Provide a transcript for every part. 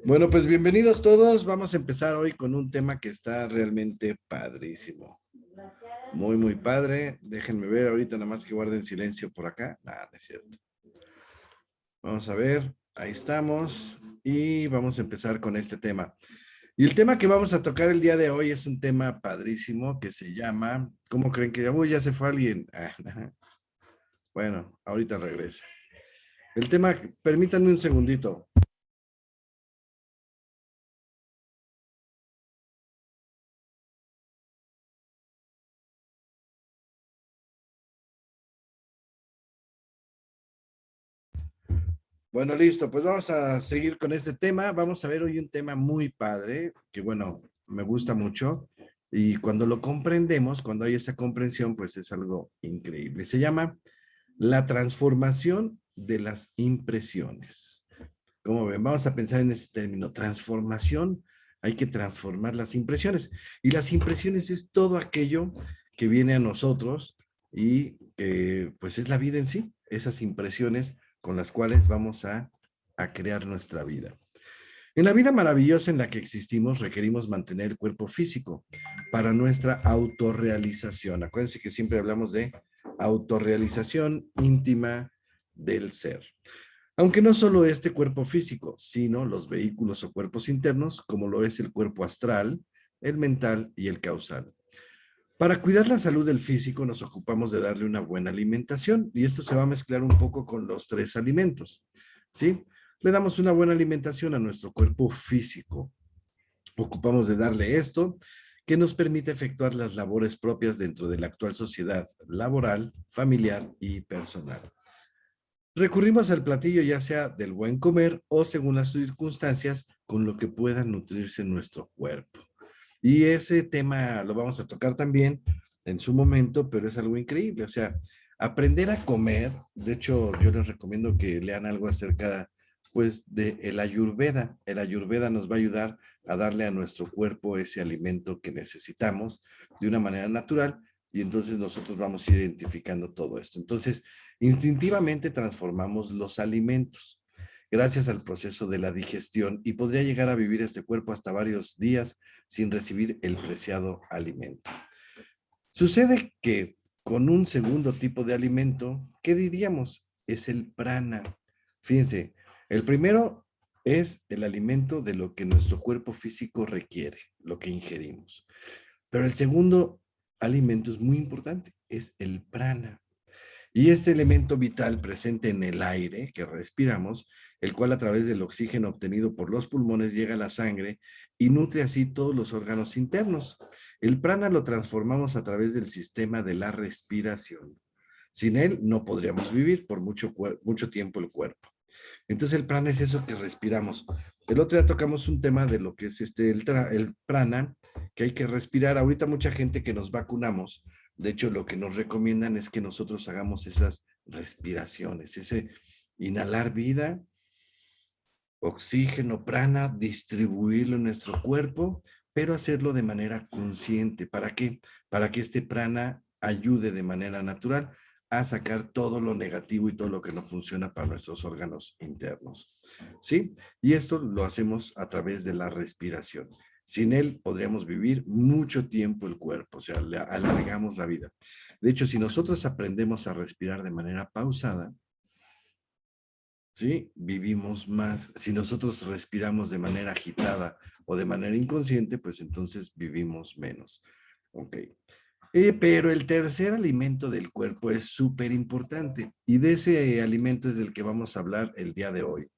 Bueno, pues bienvenidos todos. Vamos a empezar hoy con un tema que está realmente padrísimo. Muy, muy padre. Déjenme ver ahorita nada más que guarden silencio por acá. Nada, no es cierto. Vamos a ver. Ahí estamos. Y vamos a empezar con este tema. Y el tema que vamos a tocar el día de hoy es un tema padrísimo que se llama, ¿cómo creen que ya, uy, ya se fue alguien? Bueno, ahorita regresa. El tema, permítanme un segundito. Bueno, listo, pues vamos a seguir con este tema. Vamos a ver hoy un tema muy padre, que bueno, me gusta mucho. Y cuando lo comprendemos, cuando hay esa comprensión, pues es algo increíble. Se llama la transformación de las impresiones. Como ven, vamos a pensar en este término, transformación. Hay que transformar las impresiones. Y las impresiones es todo aquello que viene a nosotros y que pues es la vida en sí, esas impresiones con las cuales vamos a crear nuestra vida. En la vida maravillosa en la que existimos requerimos mantener el cuerpo físico para nuestra autorrealización. Acuérdense que siempre hablamos de autorrealización íntima del ser. Aunque no solo este cuerpo físico, sino los vehículos o cuerpos internos, como lo es el cuerpo astral, el mental y el causal. Para cuidar la salud del físico nos ocupamos de darle una buena alimentación y esto se va a mezclar un poco con los tres alimentos, ¿sí? Le damos una buena alimentación a nuestro cuerpo físico. Ocupamos de darle esto que nos permite efectuar las labores propias dentro de la actual sociedad laboral, familiar y personal. Recurrimos al platillo ya sea del buen comer o según las circunstancias con lo que pueda nutrirse nuestro cuerpo. Y ese tema lo vamos a tocar también en su momento, pero es algo increíble. O sea, aprender a comer, de hecho, yo les recomiendo que lean algo acerca, pues, de el Ayurveda. El Ayurveda nos va a ayudar a darle a nuestro cuerpo ese alimento que necesitamos de una manera natural y entonces nosotros vamos a ir identificando todo esto. Entonces, instintivamente transformamos los alimentos gracias al proceso de la digestión y podría llegar a vivir este cuerpo hasta varios días sin recibir el preciado alimento. Sucede que con un segundo tipo de alimento, ¿qué diríamos? Es el prana. Fíjense, el primero es el alimento de lo que nuestro cuerpo físico requiere, lo que ingerimos. Pero el segundo alimento es muy importante, es el prana. Y este elemento vital presente en el aire que respiramos, el cual a través del oxígeno obtenido por los pulmones llega a la sangre y nutre así todos los órganos internos. El prana lo transformamos a través del sistema de la respiración. Sin él no podríamos vivir por mucho tiempo el cuerpo. Entonces el prana es eso que respiramos. El otro día tocamos un tema de lo que es el prana, que hay que respirar. Ahorita mucha gente que nos vacunamos, de hecho lo que nos recomiendan es que nosotros hagamos esas respiraciones, ese inhalar vida, oxígeno, prana, distribuirlo en nuestro cuerpo, pero hacerlo de manera consciente. ¿Para qué? Para que este prana ayude de manera natural a sacar todo lo negativo y todo lo que no funciona para nuestros órganos internos. ¿Sí? Y esto lo hacemos a través de la respiración. Sin él podríamos vivir mucho tiempo el cuerpo, o sea, le alargamos la vida. De hecho, si nosotros aprendemos a respirar de manera pausada, ¿sí? Vivimos más. Si nosotros respiramos de manera agitada o de manera inconsciente, pues entonces vivimos menos. Ok. Pero el tercer alimento del cuerpo es súper importante y de ese alimento es del que vamos a hablar el día de hoy.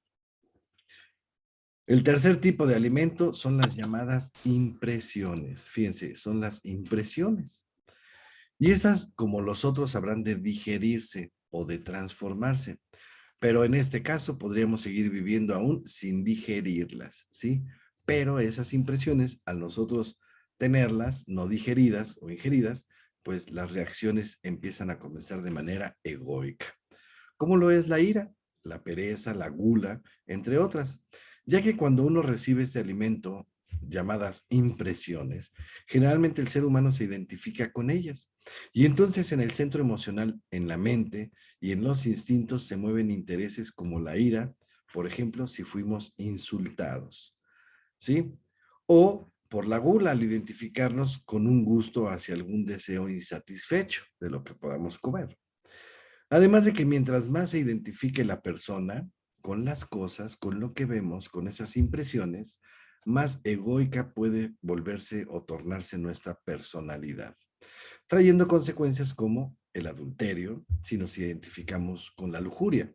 El tercer tipo de alimento son las llamadas impresiones. Fíjense, son las impresiones. Y esas, como los otros, habrán de digerirse o de transformarse. Pero en este caso podríamos seguir viviendo aún sin digerirlas, ¿sí? Pero esas impresiones, al nosotros tenerlas no digeridas o ingeridas, pues las reacciones empiezan a comenzar de manera egoica. ¿Cómo lo es la ira, la pereza, la gula, entre otras? Ya que cuando uno recibe este alimento, llamadas impresiones, generalmente el ser humano se identifica con ellas. Y entonces en el centro emocional, en la mente y en los instintos se mueven intereses como la ira por ejemplo, si fuimos insultados, ¿sí? O por la gula al identificarnos con un gusto hacia algún deseo insatisfecho de lo que podamos comer. Además de que mientras más se identifique la persona con las cosas, con lo que vemos, con esas impresiones, más egoica puede volverse o tornarse nuestra personalidad, trayendo consecuencias como el adulterio, si nos identificamos con la lujuria,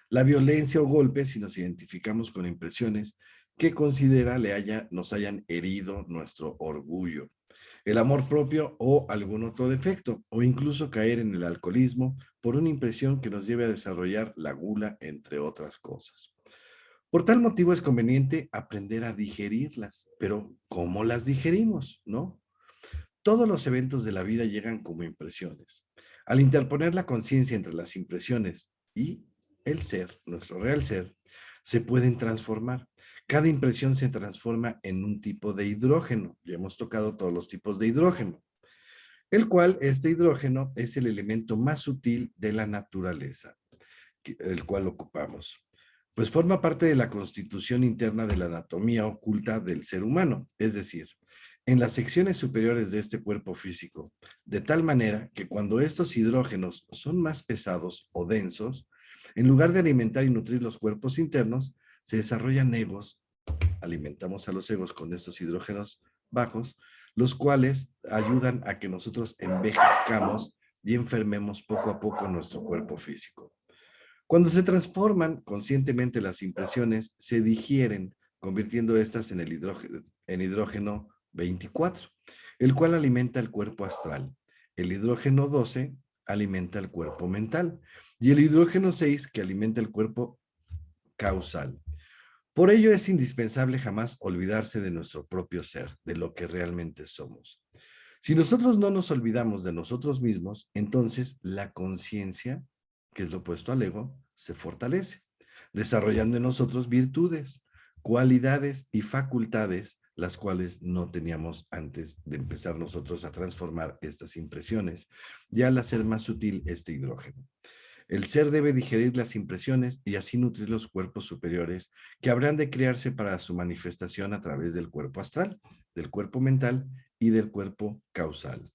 la violencia o golpes, si nos identificamos con impresiones que considera nos hayan herido nuestro orgullo, el amor propio o algún otro defecto, o incluso caer en el alcoholismo por una impresión que nos lleve a desarrollar la gula, entre otras cosas. Por tal motivo es conveniente aprender a digerirlas, pero ¿cómo las digerimos? ¿No? Todos los eventos de la vida llegan como impresiones. Al interponer la conciencia entre las impresiones y el ser, nuestro real ser, se pueden transformar. Cada impresión se transforma en un tipo de hidrógeno. Ya hemos tocado todos los tipos de hidrógeno, el cual este hidrógeno es el elemento más sutil de la naturaleza, el cual ocupamos. Pues forma parte de la constitución interna de la anatomía oculta del ser humano, es decir, en las secciones superiores de este cuerpo físico, de tal manera que cuando estos hidrógenos son más pesados o densos, en lugar de alimentar y nutrir los cuerpos internos, se desarrollan egos, alimentamos a los egos con estos hidrógenos bajos, los cuales ayudan a que nosotros envejezcamos y enfermemos poco a poco nuestro cuerpo físico. Cuando se transforman conscientemente las impresiones, se digieren, convirtiendo estas en hidrógeno 24, el cual alimenta el cuerpo astral. El hidrógeno 12 alimenta el cuerpo mental y el hidrógeno 6 que alimenta el cuerpo causal. Por ello es indispensable jamás olvidarse de nuestro propio ser, de lo que realmente somos. Si nosotros no nos olvidamos de nosotros mismos, entonces la conciencia, que es lo opuesto al ego, se fortalece, desarrollando en nosotros virtudes, cualidades y facultades, las cuales no teníamos antes de empezar nosotros a transformar estas impresiones, ya al hacer más sutil este hidrógeno. El ser debe digerir las impresiones y así nutrir los cuerpos superiores que habrán de crearse para su manifestación a través del cuerpo astral, del cuerpo mental y del cuerpo causal.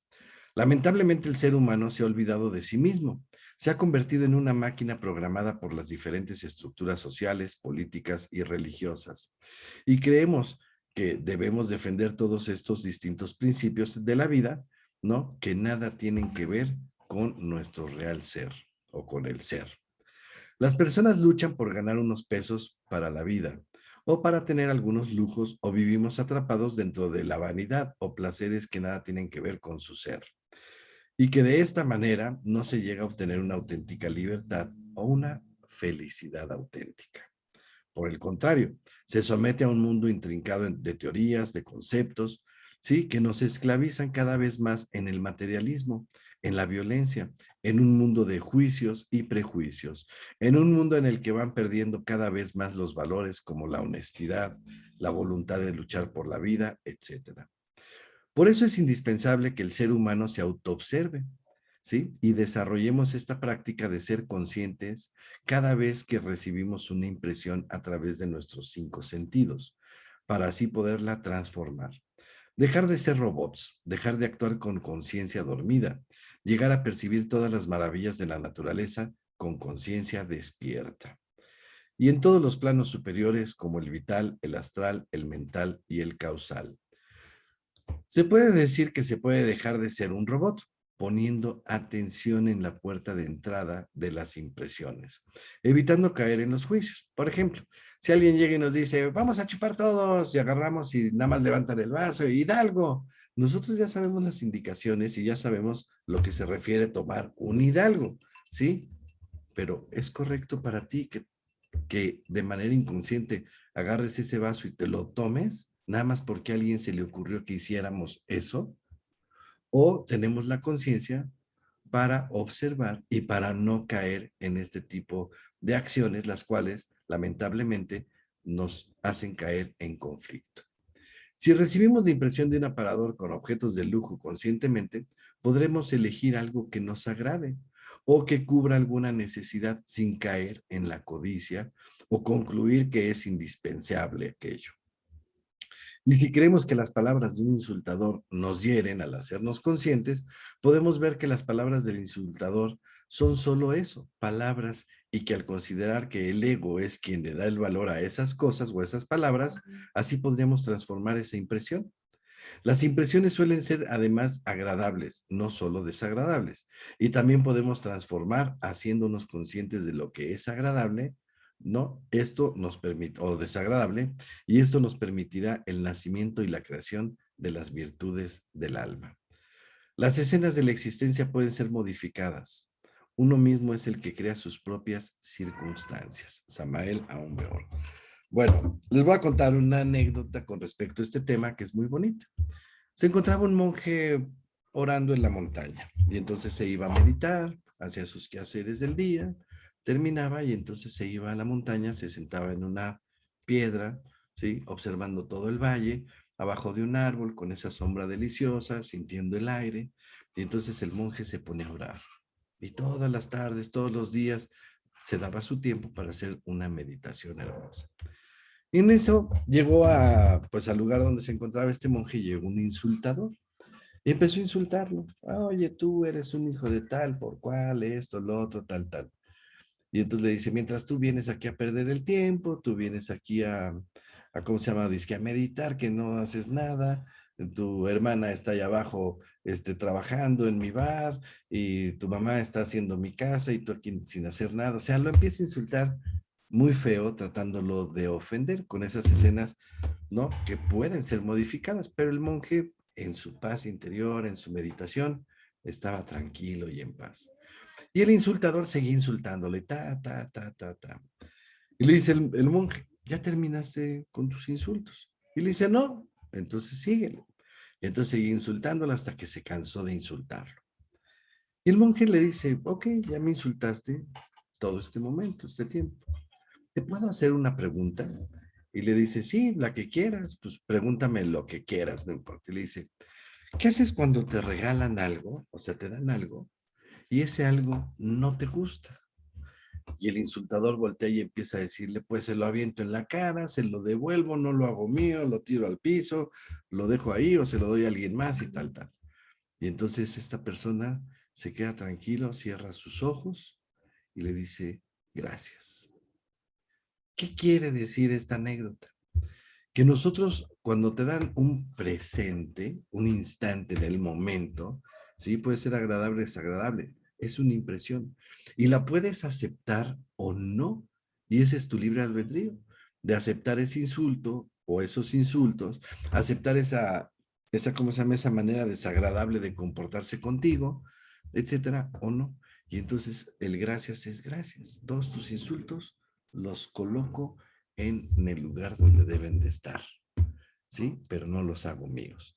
Lamentablemente el ser humano se ha olvidado de sí mismo. Se ha convertido en una máquina programada por las diferentes estructuras sociales, políticas y religiosas. Y creemos que debemos defender todos estos distintos principios de la vida, ¿no? Que nada tienen que ver con nuestro real ser o con el ser. Las personas luchan por ganar unos pesos para la vida o para tener algunos lujos o vivimos atrapados dentro de la vanidad o placeres que nada tienen que ver con su ser. Y que de esta manera no se llega a obtener una auténtica libertad o una felicidad auténtica. Por el contrario, se somete a un mundo intrincado de teorías, de conceptos, ¿sí? Que nos esclavizan cada vez más en el materialismo, en la violencia, en un mundo de juicios y prejuicios, en un mundo en el que van perdiendo cada vez más los valores como la honestidad, la voluntad de luchar por la vida, etcétera. Por eso es indispensable que el ser humano se autoobserve, ¿sí? Y desarrollemos esta práctica de ser conscientes cada vez que recibimos una impresión a través de nuestros 5 sentidos, para así poderla transformar. Dejar de ser robots, dejar de actuar con conciencia dormida, llegar a percibir todas las maravillas de la naturaleza con conciencia despierta. Y en todos los planos superiores como el vital, el astral, el mental y el causal. Se puede decir que se puede dejar de ser un robot, poniendo atención en la puerta de entrada de las impresiones, evitando caer en los juicios. Por ejemplo, si alguien llega y nos dice, vamos a chupar todos, y agarramos y nada más levantan el vaso y da algo, nosotros ya sabemos las indicaciones y ya sabemos lo que se refiere a tomar un hidalgo, ¿sí? Pero es correcto para ti que de manera inconsciente agarres ese vaso y te lo tomes, nada más porque a alguien se le ocurrió que hiciéramos eso, o tenemos la conciencia para observar y para no caer en este tipo de acciones, las cuales lamentablemente nos hacen caer en conflicto. Si recibimos la impresión de un aparador con objetos de lujo conscientemente, podremos elegir algo que nos agrade o que cubra alguna necesidad sin caer en la codicia o concluir que es indispensable aquello. Y si creemos que las palabras de un insultador nos hieren al hacernos conscientes, podemos ver que las palabras del insultador son solo eso, palabras, y que al considerar que el ego es quien le da el valor a esas cosas o esas palabras, así podríamos transformar esa impresión. Las impresiones suelen ser además agradables, no solo desagradables, y también podemos transformar haciéndonos conscientes de lo que es agradable, ¿no? Esto nos permite, o desagradable, y esto nos permitirá el nacimiento y la creación de las virtudes del alma. Las escenas de la existencia pueden ser modificadas. Uno mismo es el que crea sus propias circunstancias. Samael Aumbeor. Bueno, les voy a contar una anécdota con respecto a este tema que es muy bonita. Se encontraba un monje orando en la montaña y entonces se iba a meditar, hacía sus quehaceres del día, terminaba y entonces se iba a la montaña, se sentaba en una piedra, ¿sí? Observando todo el valle, abajo de un árbol con esa sombra deliciosa, sintiendo el aire, y entonces el monje se pone a orar. Y todas las tardes, todos los días, se daba su tiempo para hacer una meditación hermosa. Y en eso llegó pues al lugar donde se encontraba este monje, llegó un insultador y empezó a insultarlo. Oye, tú eres un hijo de tal, por cual, esto, lo otro, tal, tal. Y entonces le dice, mientras tú vienes aquí a perder el tiempo, tú vienes aquí ¿cómo se llama? Dice que a meditar, que no haces nada, tu hermana está allá abajo trabajando en mi bar y tu mamá está haciendo mi casa y tú aquí sin hacer nada. O sea, lo empieza a insultar muy feo, tratándolo de ofender con esas escenas, ¿no? Que pueden ser modificadas, pero el monje en su paz interior, en su meditación, estaba tranquilo y en paz. Y el insultador seguía insultándole, ta. Y le dice el monje, ¿ya terminaste con tus insultos? Y le dice, no, entonces síguele. Y entonces seguía insultándolo hasta que se cansó de insultarlo. Y el monje le dice, ok, ya me insultaste todo este momento, este tiempo. ¿Te puedo hacer una pregunta? Y le dice, sí, la que quieras, pues pregúntame lo que quieras, no importa. Y le dice, ¿qué haces cuando te regalan algo, o sea, te dan algo, y ese algo no te gusta? Y el insultador voltea y empieza a decirle, pues se lo aviento en la cara, se lo devuelvo, no lo hago mío, lo tiro al piso, lo dejo ahí o se lo doy a alguien más y tal, tal. Y entonces esta persona se queda tranquilo, cierra sus ojos y le dice, gracias. ¿Qué quiere decir esta anécdota? Que nosotros cuando te dan un presente, un instante en el momento, sí, puede ser agradable o desagradable, es una impresión y la puedes aceptar o no, y ese es tu libre albedrío, de aceptar ese insulto o esos insultos, aceptar ¿cómo se llama? Esa manera desagradable de comportarse contigo, etcétera, o no. Y entonces el gracias es gracias. Todos tus insultos los coloco en el lugar donde deben de estar, ¿sí? Pero no los hago míos.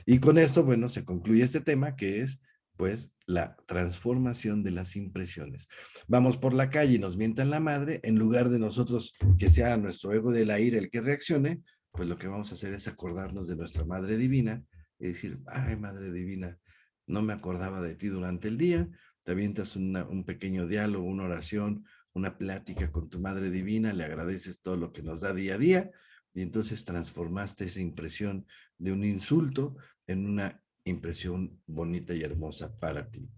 Y con esto, bueno, se concluye este tema que es, pues, la transformación de las impresiones. Vamos por la calle y nos mientan la madre, en lugar de nosotros que sea nuestro ego de la ira el que reaccione, pues lo que vamos a hacer es acordarnos de nuestra Madre Divina y decir, ay, Madre Divina, no me acordaba de ti durante el día, te avientas un pequeño diálogo, una oración, una plática con tu Madre Divina, le agradeces todo lo que nos da día a día y entonces transformaste esa impresión de un insulto en una impresión bonita y hermosa para ti.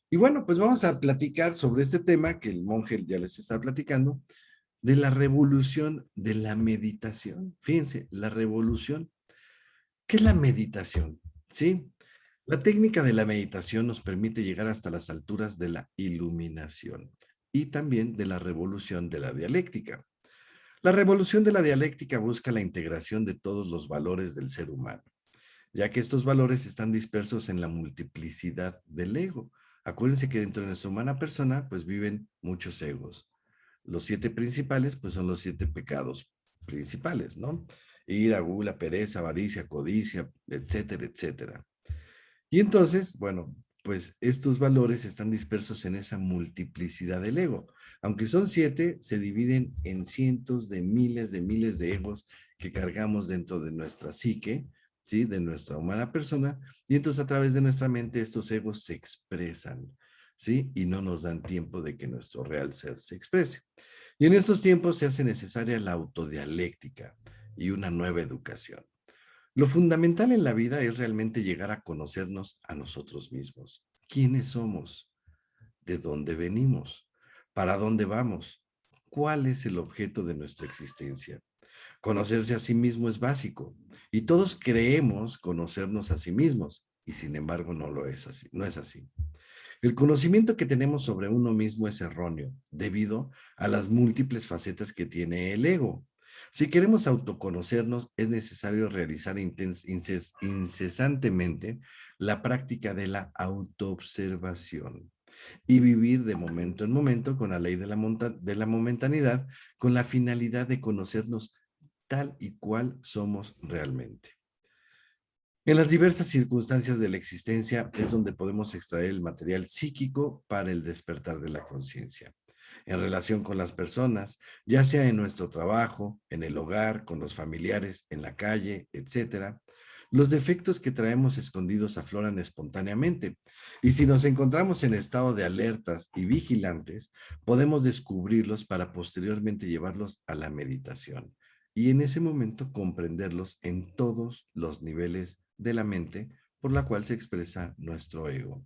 Y bueno, pues vamos a platicar sobre este tema que el monje ya les está platicando, de la revolución de la meditación. Fíjense, la revolución. ¿Qué es la meditación? ¿Sí? La técnica de la meditación nos permite llegar hasta las alturas de la iluminación y también de la revolución de la dialéctica. La revolución de la dialéctica busca la integración de todos los valores del ser humano, ya que estos valores están dispersos en la multiplicidad del ego. Acuérdense que dentro de nuestra humana persona, pues viven muchos egos. Los 7 principales, pues son los 7 pecados principales, ¿no? Ira, gula, pereza, avaricia, codicia, etcétera, etcétera. Y entonces, bueno, pues estos valores están dispersos en esa multiplicidad del ego. Aunque son 7, se dividen en cientos de miles de egos que cargamos dentro de nuestra psique, ¿sí? De nuestra humana persona. Y entonces a través de nuestra mente estos egos se expresan. ¿sí? Y no nos dan tiempo de que nuestro real ser se exprese. Y en estos tiempos se hace necesaria la autodialéctica y una nueva educación. Lo fundamental en la vida es realmente llegar a conocernos a nosotros mismos. ¿Quiénes somos? ¿De dónde venimos? ¿Para dónde vamos? ¿Cuál es el objeto de nuestra existencia? Conocerse a sí mismo es básico y todos creemos conocernos a sí mismos y sin embargo no lo es así, no es así. El conocimiento que tenemos sobre uno mismo es erróneo debido a las múltiples facetas que tiene el ego. Si queremos autoconocernos, es necesario realizar incesantemente la práctica de la autoobservación y vivir de momento en momento con la ley de de la momentanidad, con la finalidad de conocernos tal y cual somos realmente. En las diversas circunstancias de la existencia es donde podemos extraer el material psíquico para el despertar de la conciencia. En relación con las personas, ya sea en nuestro trabajo, en el hogar, con los familiares, en la calle, etcétera, los defectos que traemos escondidos afloran espontáneamente. Y si nos encontramos en estado de alertas y vigilantes, podemos descubrirlos para posteriormente llevarlos a la meditación y en ese momento comprenderlos en todos los niveles de la mente por la cual se expresa nuestro ego.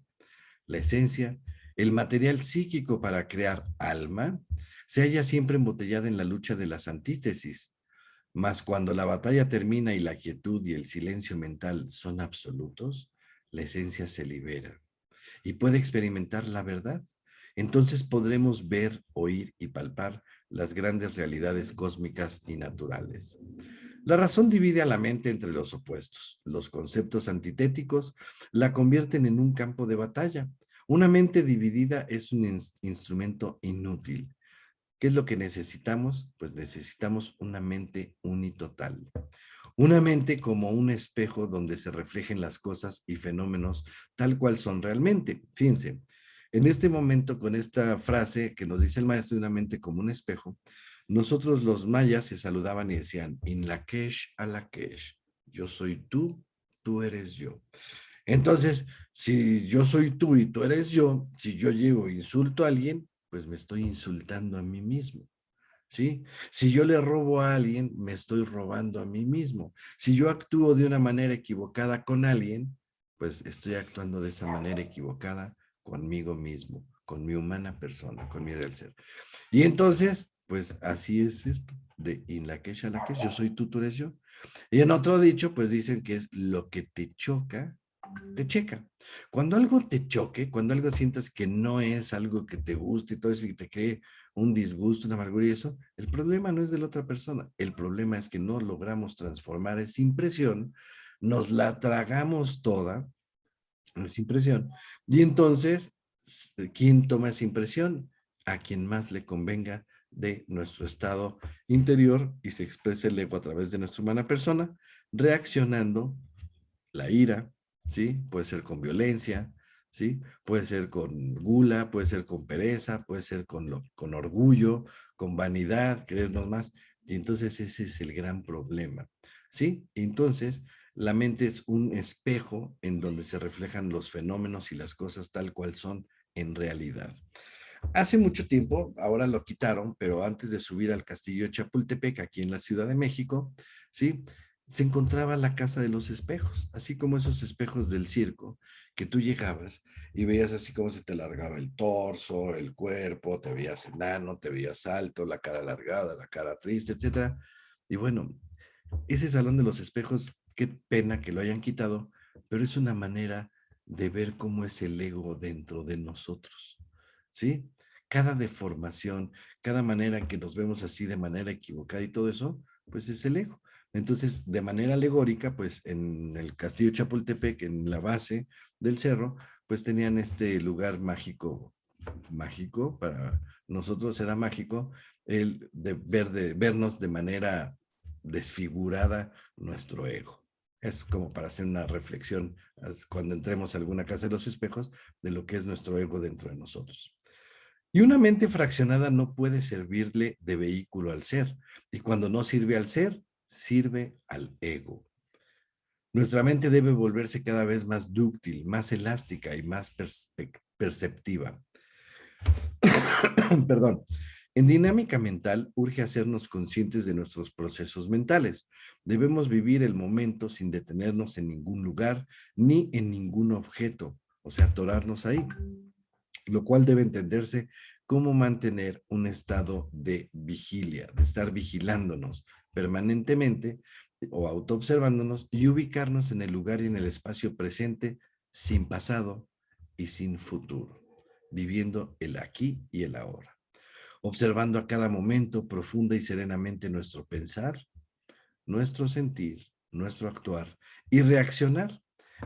La esencia, el material psíquico para crear alma, se halla siempre embotellada en la lucha de las antítesis, mas cuando la batalla termina y la quietud y el silencio mental son absolutos, la esencia se libera y puede experimentar la verdad. Entonces podremos ver, oír y palpar las grandes realidades cósmicas y naturales. La razón divide a la mente entre los opuestos. Los conceptos antitéticos la convierten en un campo de batalla. Una mente dividida es un instrumento inútil. ¿Qué es lo que necesitamos? Pues necesitamos una mente unitotal. Una mente como un espejo donde se reflejen las cosas y fenómenos tal cual son realmente. Fíjense, en este momento con esta frase que nos dice el maestro de una mente como un espejo, nosotros los mayas se saludaban y decían, in Lakesh a Lakesh, yo soy tú, tú eres yo. Entonces, si yo soy tú y tú eres yo, si yo llego e insulto a alguien, pues me estoy insultando a mí mismo. ¿Sí? Si yo le robo a alguien, me estoy robando a mí mismo. Si yo actúo de una manera equivocada con alguien, pues estoy actuando de esa manera equivocada conmigo mismo, con mi humana persona, con mi real ser. Y entonces, pues así es esto, de in la que yo soy tú, tú eres yo. Y en otro dicho, pues dicen que es lo que te choca, te checa. Cuando algo te choque, cuando algo sientas que no es algo que te guste y todo eso y te cree un disgusto, una amargura y eso, el problema no es de la otra persona. El problema es que no logramos transformar esa impresión, nos la tragamos toda, esa impresión, y entonces, ¿quién toma esa impresión? A quien más le convenga de nuestro estado interior y se expresa el ego a través de nuestra humana persona, reaccionando la ira, ¿sí? Puede ser con violencia, ¿sí? Puede ser con gula, puede ser con pereza, puede ser con orgullo, con vanidad, creernos más. Y entonces ese es el gran problema, ¿sí? Entonces la mente es un espejo en donde se reflejan los fenómenos y las cosas tal cual son en realidad. Hace mucho tiempo, ahora lo quitaron, pero antes de subir al castillo de Chapultepec, aquí en la Ciudad de México, ¿sí? Se encontraba la Casa de los Espejos, así como esos espejos del circo, que tú llegabas y veías así como se te alargaba el torso, el cuerpo, te veías enano, te veías alto, la cara alargada, la cara triste, etcétera. Y bueno, ese Salón de los Espejos, qué pena que lo hayan quitado, pero es una manera de ver cómo es el ego dentro de nosotros, ¿sí? Cada deformación, cada manera en que nos vemos así de manera equivocada y todo eso, pues es el ego. Entonces, de manera alegórica, pues en el Castillo Chapultepec, en la base del cerro, pues tenían este lugar mágico, mágico, para nosotros era mágico, el de vernos de manera desfigurada nuestro ego. Es como para hacer una reflexión cuando entremos a alguna casa de los espejos de lo que es nuestro ego dentro de nosotros. Y una mente fraccionada no puede servirle de vehículo al ser. Y cuando no sirve al ser, sirve al ego. Nuestra mente debe volverse cada vez más dúctil, más elástica y más perceptiva. Perdón. En dinámica mental urge hacernos conscientes de nuestros procesos mentales. Debemos vivir el momento sin detenernos en ningún lugar ni en ningún objeto, o sea, atorarnos ahí, lo cual debe entenderse como mantener un estado de vigilia, de estar vigilándonos permanentemente o autoobservándonos y ubicarnos en el lugar y en el espacio presente sin pasado y sin futuro, viviendo el aquí y el ahora, observando a cada momento profunda y serenamente nuestro pensar, nuestro sentir, nuestro actuar y reaccionar.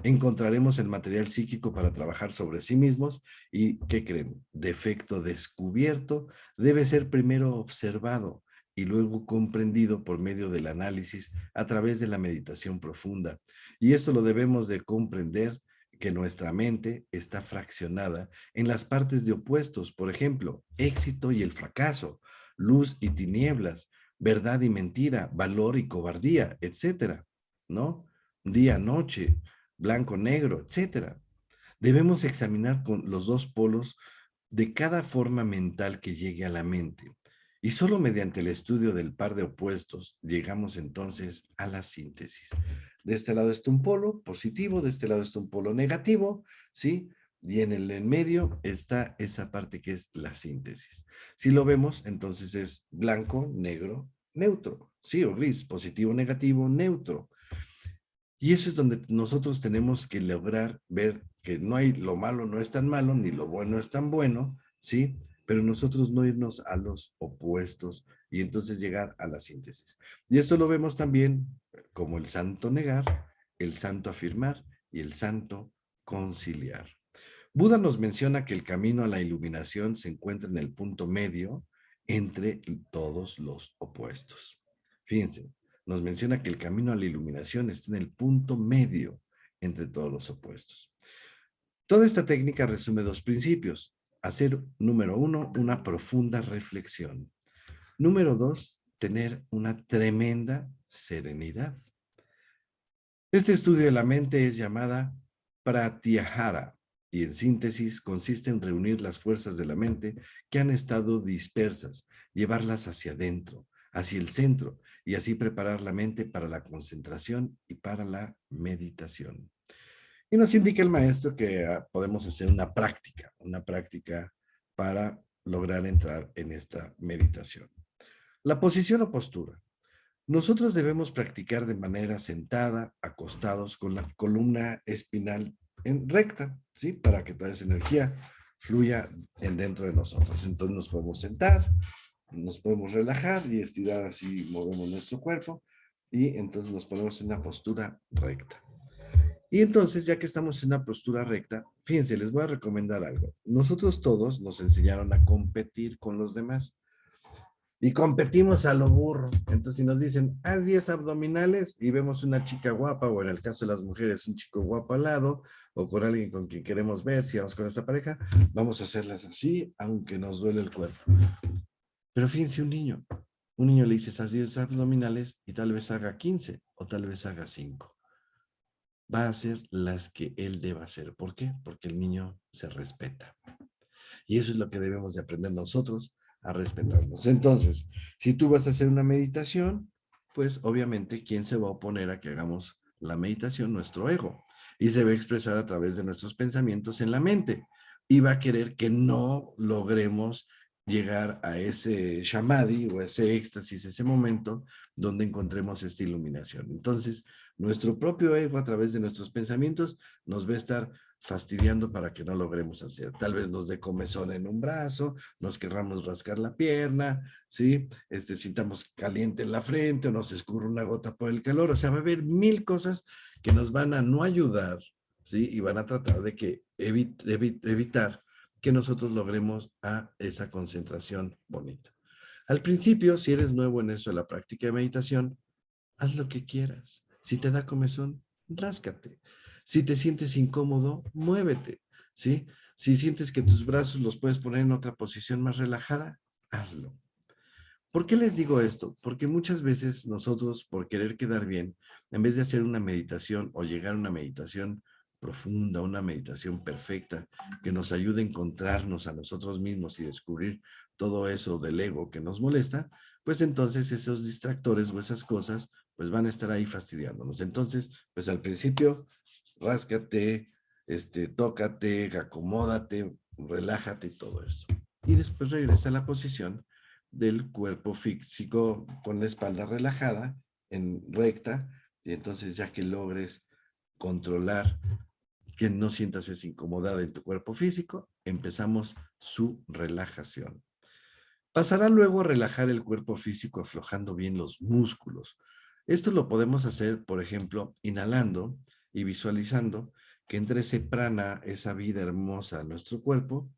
Encontraremos el material psíquico para trabajar sobre sí mismos y, ¿qué creen? Defecto descubierto debe ser primero observado y luego comprendido por medio del análisis a través de la meditación profunda. Y esto lo debemos de comprender, que nuestra mente está fraccionada en las partes de opuestos, por ejemplo, éxito y el fracaso, luz y tinieblas, verdad y mentira, valor y cobardía, etcétera, ¿no? Día, noche, blanco, negro, etcétera. Debemos examinar con los dos polos de cada forma mental que llegue a la mente. Y solo mediante el estudio del par de opuestos llegamos entonces a la síntesis. De este lado está un polo positivo, de este lado está un polo negativo, ¿sí? Y en el en medio está esa parte que es la síntesis. Si lo vemos, entonces es blanco, negro, neutro, ¿sí? O gris, positivo, negativo, neutro. Y eso es donde nosotros tenemos que lograr ver que no hay, lo malo no es tan malo, ni lo bueno es tan bueno, ¿sí? Pero nosotros no irnos a los opuestos y entonces llegar a la síntesis. Y esto lo vemos también como el santo negar, el santo afirmar y el santo conciliar. Buda nos menciona que el camino a la iluminación se encuentra en el punto medio entre todos los opuestos. Fíjense, nos menciona que el camino a la iluminación está en el punto medio entre todos los opuestos. Toda esta técnica resume dos principios. Hacer, número uno, una profunda reflexión. Número dos, tener una tremenda serenidad. Este estudio de la mente es llamada pratyahara y en síntesis consiste en reunir las fuerzas de la mente que han estado dispersas, llevarlas hacia adentro, hacia el centro y así preparar la mente para la concentración y para la meditación. Y nos indica el maestro que podemos hacer una práctica para lograr entrar en esta meditación. La posición o postura. Nosotros debemos practicar de manera sentada, acostados, con la columna espinal en recta, ¿sí? Para que toda esa energía fluya en dentro de nosotros. Entonces nos podemos sentar, nos podemos relajar y estirar así, movemos nuestro cuerpo y entonces nos ponemos en una postura recta. Y entonces, ya que estamos en una postura recta, fíjense, les voy a recomendar algo. Nosotros todos nos enseñaron a competir con los demás y competimos a lo burro. Entonces, si nos dicen, haz 10 abdominales y vemos una chica guapa, o en el caso de las mujeres, un chico guapo al lado, o con alguien con quien queremos ver, si vamos con esta pareja, vamos a hacerlas así, aunque nos duele el cuerpo. Pero fíjense, un niño le dices, haz 10 abdominales y tal vez haga 15 o tal vez haga 5. Va a hacer las que él deba hacer. ¿Por qué? Porque el niño se respeta. Y eso es lo que debemos de aprender nosotros, a respetarnos. Entonces, si tú vas a hacer una meditación, pues obviamente, ¿quién se va a oponer a que hagamos la meditación? Nuestro ego. Y se va a expresar a través de nuestros pensamientos en la mente. Y va a querer que no logremos llegar a ese samadhi o ese éxtasis, ese momento donde encontremos esta iluminación. Entonces, nuestro propio ego a través de nuestros pensamientos nos va a estar fastidiando para que no logremos hacer. Tal vez nos dé comezón en un brazo, nos querramos rascar la pierna, ¿sí? Sintamos caliente en la frente o nos escurra una gota por el calor. O sea, va a haber mil cosas que nos van a no ayudar, ¿sí? Y van a tratar de que evitar que nosotros logremos a esa concentración bonita. Al principio, si eres nuevo en esto de la práctica de meditación, haz lo que quieras. Si te da comezón, ráscate. Si te sientes incómodo, muévete, ¿sí? Si sientes que tus brazos los puedes poner en otra posición más relajada, hazlo. ¿Por qué les digo esto? Porque muchas veces nosotros, por querer quedar bien, en vez de hacer una meditación o llegar a una meditación profunda, una meditación perfecta que nos ayude a encontrarnos a nosotros mismos y descubrir todo eso del ego que nos molesta, pues entonces esos distractores o esas cosas pues van a estar ahí fastidiándonos. Entonces, pues al principio, ráscate, tócate, acomódate, relájate y todo eso. Y después regresa a la posición del cuerpo físico con la espalda relajada, en recta, y entonces ya que logres controlar que no sientas esa incomodidad en tu cuerpo físico, empezamos su relajación. Pasará luego a relajar el cuerpo físico aflojando bien los músculos. Esto lo podemos hacer, por ejemplo, inhalando y visualizando que entre ese prana, esa vida hermosa a nuestro cuerpo,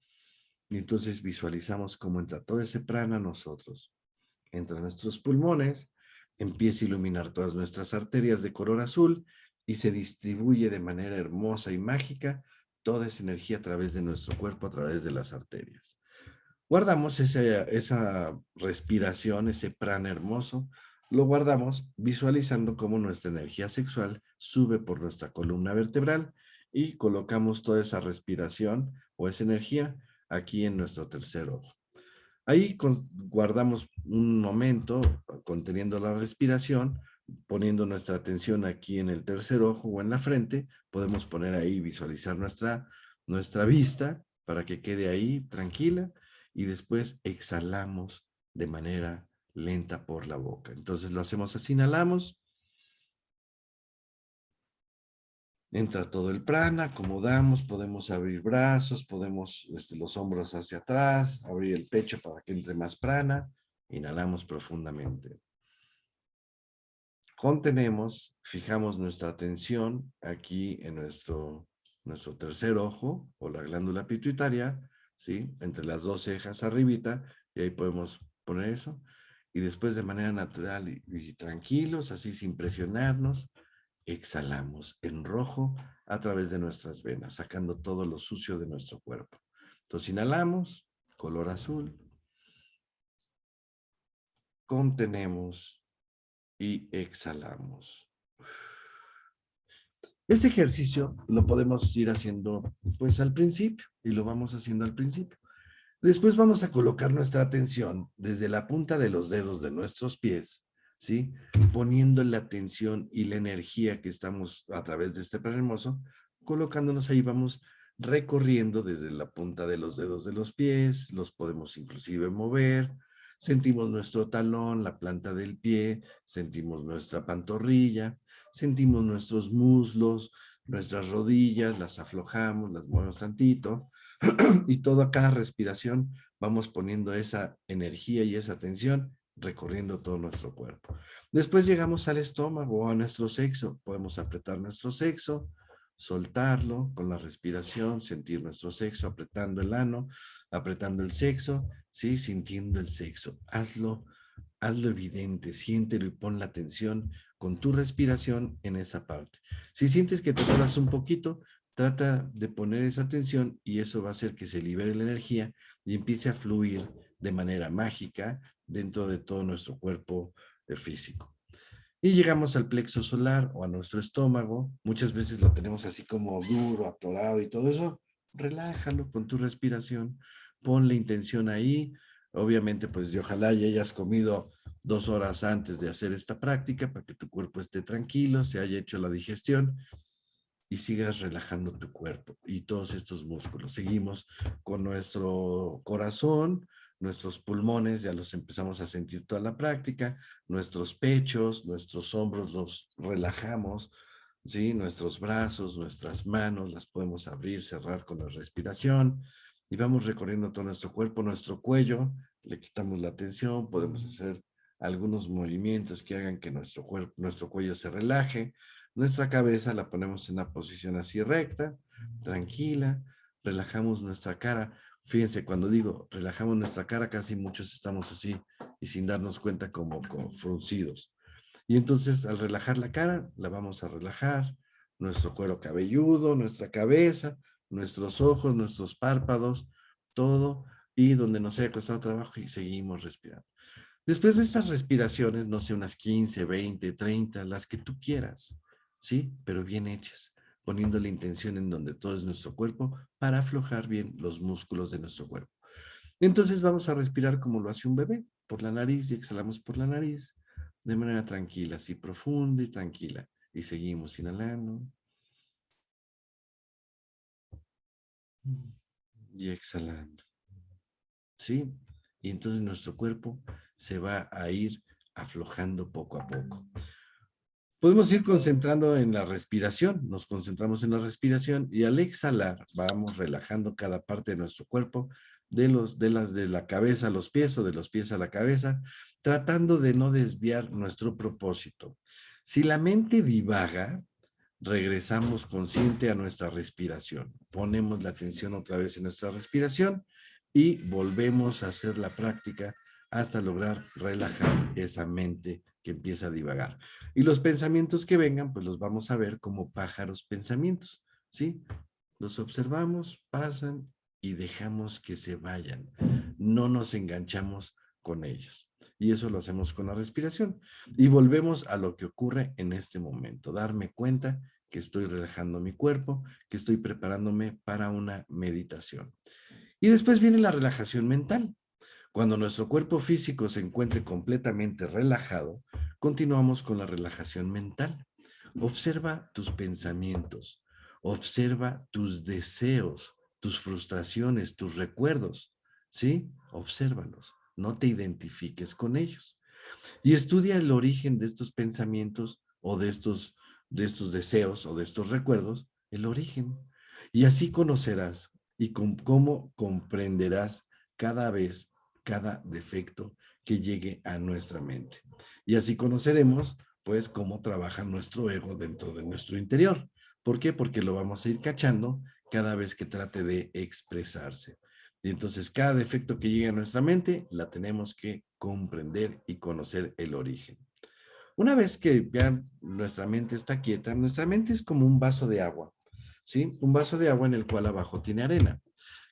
y entonces visualizamos cómo entra todo ese prana a nosotros. Entra a nuestros pulmones, empieza a iluminar todas nuestras arterias de color azul y se distribuye de manera hermosa y mágica toda esa energía a través de nuestro cuerpo, a través de las arterias. Guardamos esa respiración, ese prana hermoso, lo guardamos visualizando cómo nuestra energía sexual sube por nuestra columna vertebral y colocamos toda esa respiración o esa energía aquí en nuestro tercer ojo. Ahí guardamos un momento conteniendo la respiración, poniendo nuestra atención aquí en el tercer ojo o en la frente. Podemos poner ahí, visualizar nuestra vista para que quede ahí tranquila y después exhalamos de manera lenta por la boca. Entonces lo hacemos así, inhalamos. Entra todo el prana, acomodamos, podemos abrir brazos, podemos los hombros hacia atrás, abrir el pecho para que entre más prana. Inhalamos profundamente. Contenemos, fijamos nuestra atención aquí en nuestro tercer ojo o la glándula pituitaria, ¿sí? Entre las dos cejas arribita, y ahí podemos poner eso. Y después de manera natural y tranquilos, así sin presionarnos, exhalamos en rojo a través de nuestras venas, sacando todo lo sucio de nuestro cuerpo. Entonces inhalamos, color azul, contenemos y exhalamos. Este ejercicio lo podemos ir haciendo pues al principio y lo vamos haciendo al principio. Después vamos a colocar nuestra atención desde la punta de los dedos de nuestros pies, ¿sí? Poniendo la atención y la energía que estamos a través de este plan hermoso, colocándonos ahí, vamos recorriendo desde la punta de los dedos de los pies, los podemos inclusive mover, sentimos nuestro talón, la planta del pie, sentimos nuestra pantorrilla, sentimos nuestros muslos, nuestras rodillas, las aflojamos, las movemos tantito, y toda cada respiración vamos poniendo esa energía y esa tensión recorriendo todo nuestro cuerpo. Después llegamos al estómago o a nuestro sexo. Podemos apretar nuestro sexo, soltarlo con la respiración, sentir nuestro sexo, apretando el ano, apretando el sexo, ¿sí? Sintiendo el sexo. Hazlo evidente, siéntelo y pon la atención con tu respiración en esa parte. Si sientes que te tomas un poquito, trata de poner esa atención y eso va a hacer que se libere la energía y empiece a fluir de manera mágica dentro de todo nuestro cuerpo físico. Y llegamos al plexo solar o a nuestro estómago. Muchas veces lo tenemos así como duro, atorado y todo eso. Relájalo con tu respiración. Pon la intención ahí. Obviamente, pues y ojalá ya hayas comido 2 horas antes de hacer esta práctica para que tu cuerpo esté tranquilo, se haya hecho la digestión y sigas relajando tu cuerpo y todos estos músculos. Seguimos con nuestro corazón, nuestros pulmones, ya los empezamos a sentir toda la práctica, nuestros pechos, nuestros hombros los relajamos, ¿sí? Nuestros brazos, nuestras manos, las podemos abrir, cerrar con la respiración y vamos recorriendo todo nuestro cuerpo, nuestro cuello, le quitamos la tensión, podemos hacer algunos movimientos que hagan que nuestro cuerpo, nuestro cuello se relaje. Nuestra cabeza la ponemos en una posición así recta, tranquila, relajamos nuestra cara. Fíjense, cuando digo relajamos nuestra cara, casi muchos estamos así y sin darnos cuenta como fruncidos. Y entonces al relajar la cara, la vamos a relajar, nuestro cuero cabelludo, nuestra cabeza, nuestros ojos, nuestros párpados, todo, y donde nos haya costado trabajo y seguimos respirando. Después de estas respiraciones, no sé, unas 15, 20, 30, las que tú quieras, ¿sí? Pero bien hechas. poniendo la intención en donde todo es nuestro cuerpo para aflojar bien los músculos de nuestro cuerpo. Entonces vamos a respirar como lo hace un bebé, por la nariz y exhalamos por la nariz de manera tranquila, así profunda y tranquila. Y seguimos inhalando y exhalando. ¿Sí? Y entonces nuestro cuerpo se va a ir aflojando poco a poco. Podemos ir concentrando en la respiración, nos concentramos en la respiración y al exhalar vamos relajando cada parte de nuestro cuerpo, de la cabeza a los pies o de los pies a la cabeza, tratando de no desviar nuestro propósito. Si la mente divaga, regresamos consciente a nuestra respiración. Ponemos la atención otra vez en nuestra respiración y volvemos a hacer la práctica hasta lograr relajar esa mente que empieza a divagar. Y los pensamientos que vengan, pues los vamos a ver como pájaros pensamientos, ¿sí? Los observamos, pasan y dejamos que se vayan. No nos enganchamos con ellos. Y eso lo hacemos con la respiración. Y volvemos a lo que ocurre en este momento. Darme cuenta que estoy relajando mi cuerpo, que estoy preparándome para una meditación. Y después viene la relajación mental. Cuando nuestro cuerpo físico se encuentre completamente relajado, continuamos con la relajación mental. Observa tus pensamientos, observa tus deseos, tus frustraciones, tus recuerdos, ¿sí? Obsérvalos, no te identifiques con ellos. Y estudia el origen de estos pensamientos o de estos deseos o de estos recuerdos, el origen. Y así conocerás y cómo comprenderás cada vez cada defecto que llegue a nuestra mente. Y así conoceremos, pues, cómo trabaja nuestro ego dentro de nuestro interior. ¿Por qué? Porque lo vamos a ir cachando cada vez que trate de expresarse. Y entonces cada defecto que llegue a nuestra mente la tenemos que comprender y conocer el origen. Una vez que ya nuestra mente está quieta, nuestra mente es como un vaso de agua, ¿sí? Un vaso de agua en el cual abajo tiene arena.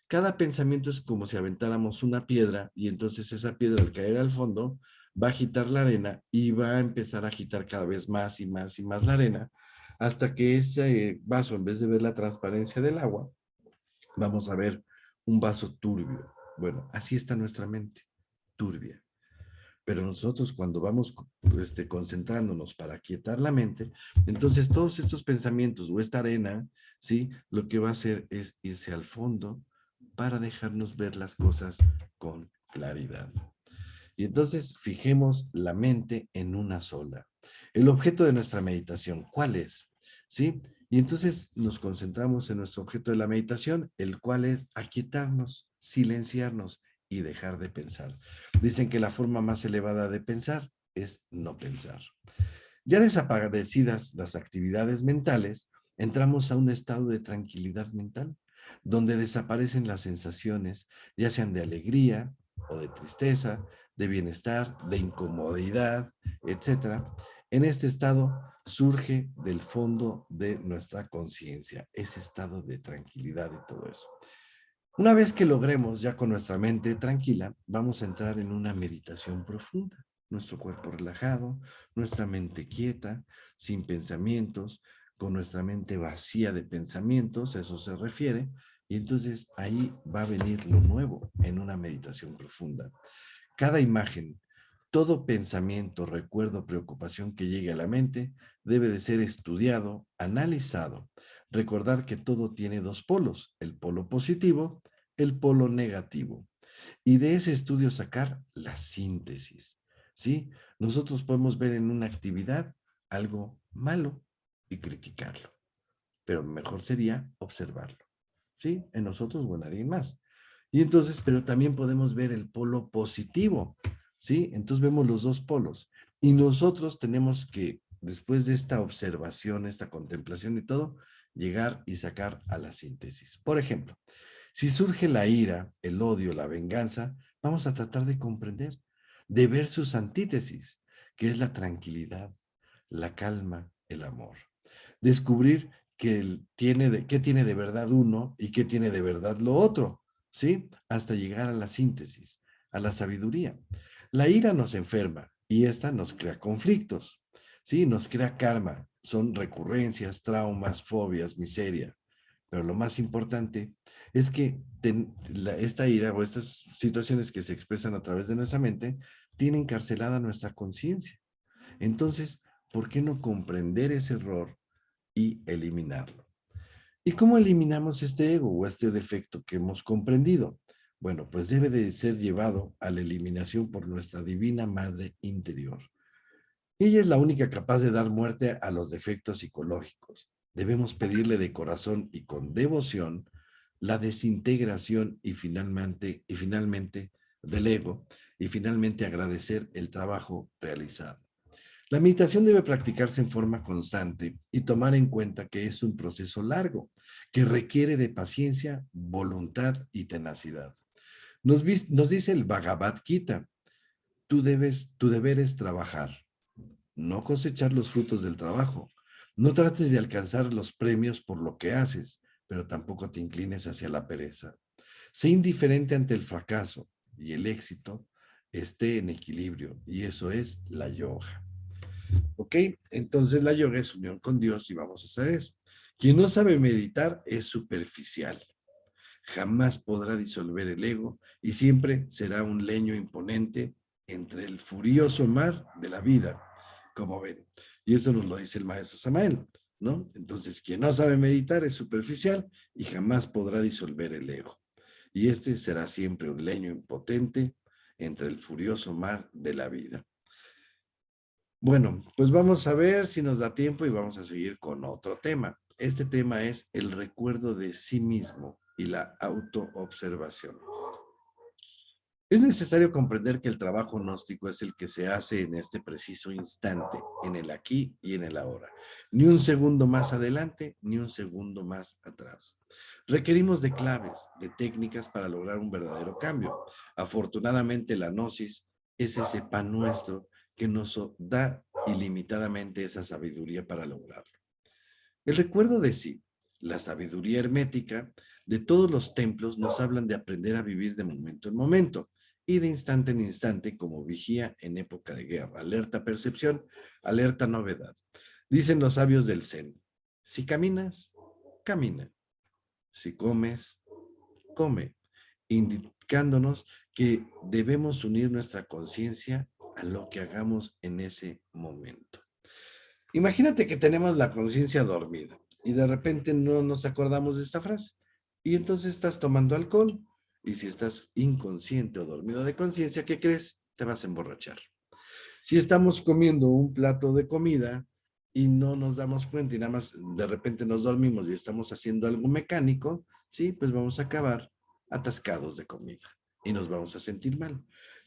Cada pensamiento es como si aventáramos una piedra y entonces esa piedra al caer al fondo va a agitar la arena y va a empezar a agitar cada vez más y más y más la arena hasta que ese vaso, en vez de ver la transparencia del agua, vamos a ver un vaso turbio. Bueno, así está nuestra mente, turbia. Pero nosotros cuando vamos concentrándonos para quietar la mente, entonces todos estos pensamientos o esta arena, ¿sí? Lo que va a hacer es irse al fondo para dejarnos ver las cosas con claridad. Y entonces fijemos la mente en una sola. El objeto de nuestra meditación, ¿cuál es? ¿Sí? Y entonces nos concentramos en nuestro objeto de la meditación, el cual es aquietarnos, silenciarnos y dejar de pensar. Dicen que la forma más elevada de pensar es no pensar. Ya desaparecidas las actividades mentales, entramos a un estado de tranquilidad mental, donde desaparecen las sensaciones, ya sean de alegría o de tristeza, de bienestar, de incomodidad, etcétera. En este estado surge del fondo de nuestra conciencia, ese estado de tranquilidad y todo eso. Una vez que logremos ya con nuestra mente tranquila, vamos a entrar en una meditación profunda. Nuestro cuerpo relajado, nuestra mente quieta, sin pensamientos, con nuestra mente vacía de pensamientos, eso se refiere, y entonces ahí va a venir lo nuevo en una meditación profunda. Cada imagen, todo pensamiento, recuerdo, preocupación que llegue a la mente debe de ser estudiado, analizado. Recordar que todo tiene dos polos, el polo positivo, el polo negativo. Y de ese estudio sacar la síntesis, ¿sí? Nosotros podemos ver en una actividad algo malo y criticarlo, pero mejor sería observarlo, ¿sí? En nosotros o en alguien más. Y entonces, pero también podemos ver el polo positivo, ¿sí? Entonces vemos los dos polos. Y nosotros tenemos que, después de esta observación, esta contemplación y todo, llegar y sacar a la síntesis. Por ejemplo, si surge la ira, el odio, la venganza, vamos a tratar de comprender, de ver sus antítesis, que es la tranquilidad, la calma, el amor. Descubrir qué tiene de verdad uno y qué tiene de verdad lo otro, ¿sí? Hasta llegar a la síntesis, a la sabiduría. La ira nos enferma y esta nos crea conflictos. Sí, nos crea karma, son recurrencias, traumas, fobias, miseria. Pero lo más importante es que esta ira o estas situaciones que se expresan a través de nuestra mente tienen encarcelada nuestra conciencia. Entonces, ¿por qué no comprender ese error y eliminarlo? ¿Y cómo eliminamos este ego o este defecto que hemos comprendido? Bueno, pues debe de ser llevado a la eliminación por nuestra divina madre interior. Ella es la única capaz de dar muerte a los defectos psicológicos. Debemos pedirle de corazón y con devoción la desintegración y finalmente del ego y finalmente agradecer el trabajo realizado. La meditación debe practicarse en forma constante y tomar en cuenta que es un proceso largo que requiere de paciencia, voluntad y tenacidad. Nos dice el Bhagavad Gita, tu deber es trabajar, no cosechar los frutos del trabajo. No trates de alcanzar los premios por lo que haces, pero tampoco te inclines hacia la pereza. Sé indiferente ante el fracaso y el éxito esté en equilibrio, y eso es la yoga. ¿Ok? Entonces la yoga es unión con Dios y vamos a hacer eso. Quien no sabe meditar es superficial. Jamás podrá disolver el ego y siempre será un leño imponente entre el furioso mar de la vida, como ven. Y eso nos lo dice el maestro Samael, ¿no? Entonces, quien no sabe meditar es superficial y jamás podrá disolver el ego. Y este será siempre un leño impotente entre el furioso mar de la vida. Bueno, pues vamos a ver si nos da tiempo y vamos a seguir con otro tema. Este tema es el recuerdo de sí mismo y la autoobservación. Es necesario comprender que el trabajo gnóstico es el que se hace en este preciso instante, en el aquí y en el ahora. Ni un segundo más adelante, ni un segundo más atrás. Requerimos de claves, de técnicas para lograr un verdadero cambio. Afortunadamente, la gnosis es ese pan nuestro que nos da ilimitadamente esa sabiduría para lograrlo. El recuerdo de sí, la sabiduría hermética de todos los templos nos hablan de aprender a vivir de momento en momento y de instante en instante como vigía en época de guerra. Alerta percepción, alerta novedad. Dicen los sabios del Zen, si caminas, camina. Si comes, come, indicándonos que debemos unir nuestra conciencia a lo que hagamos en ese momento. Imagínate que tenemos la conciencia dormida y de repente no nos acordamos de esta frase. Y entonces estás tomando alcohol y si estás inconsciente o dormido de conciencia, ¿qué crees? Te vas a emborrachar. Si estamos comiendo un plato de comida y no nos damos cuenta y nada más de repente nos dormimos y estamos haciendo algo mecánico, sí, pues vamos a acabar atascados de comida y nos vamos a sentir mal.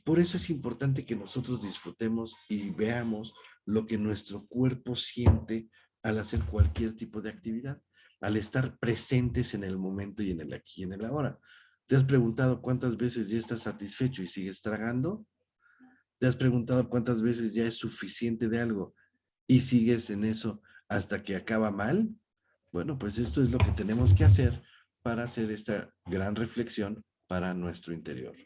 Por eso es importante que nosotros disfrutemos y veamos lo que nuestro cuerpo siente al hacer cualquier tipo de actividad, al estar presentes en el momento y en el aquí y en el ahora. ¿Te has preguntado cuántas veces ya estás satisfecho y sigues tragando? ¿Te has preguntado cuántas veces ya es suficiente de algo y sigues en eso hasta que acaba mal? Bueno, pues esto es lo que tenemos que hacer para hacer esta gran reflexión para nuestro interior.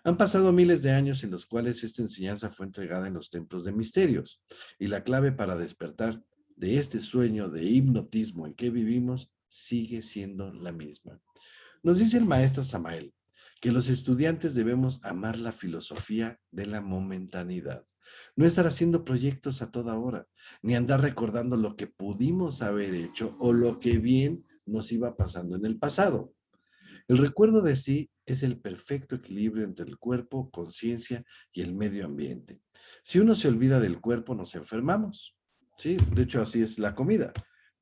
Han pasado miles de años en los cuales esta enseñanza fue entregada en los templos de misterios y la clave para despertar de este sueño de hipnotismo en que vivimos sigue siendo la misma. Nos dice el maestro Samael que los estudiantes debemos amar la filosofía de la momentanidad. No estar haciendo proyectos a toda hora, ni andar recordando lo que pudimos haber hecho o lo que bien nos iba pasando en el pasado. El recuerdo de sí es el perfecto equilibrio entre el cuerpo, conciencia y el medio ambiente. Si uno se olvida del cuerpo, nos enfermamos. Sí, de hecho así es la comida,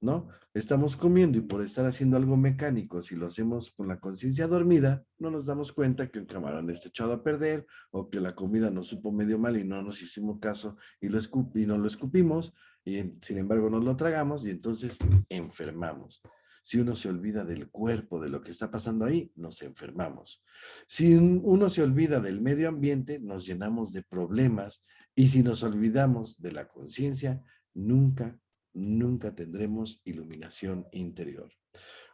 ¿no? Estamos comiendo y por estar haciendo algo mecánico, si lo hacemos con la conciencia dormida, no nos damos cuenta que un camarón está echado a perder o que la comida nos supo medio mal y no nos hicimos caso y no lo escupimos y sin embargo nos lo tragamos y entonces enfermamos. Si uno se olvida del cuerpo, de lo que está pasando ahí, nos enfermamos. Si uno se olvida del medio ambiente, nos llenamos de problemas. Y si nos olvidamos de la conciencia, nunca, nunca tendremos iluminación interior.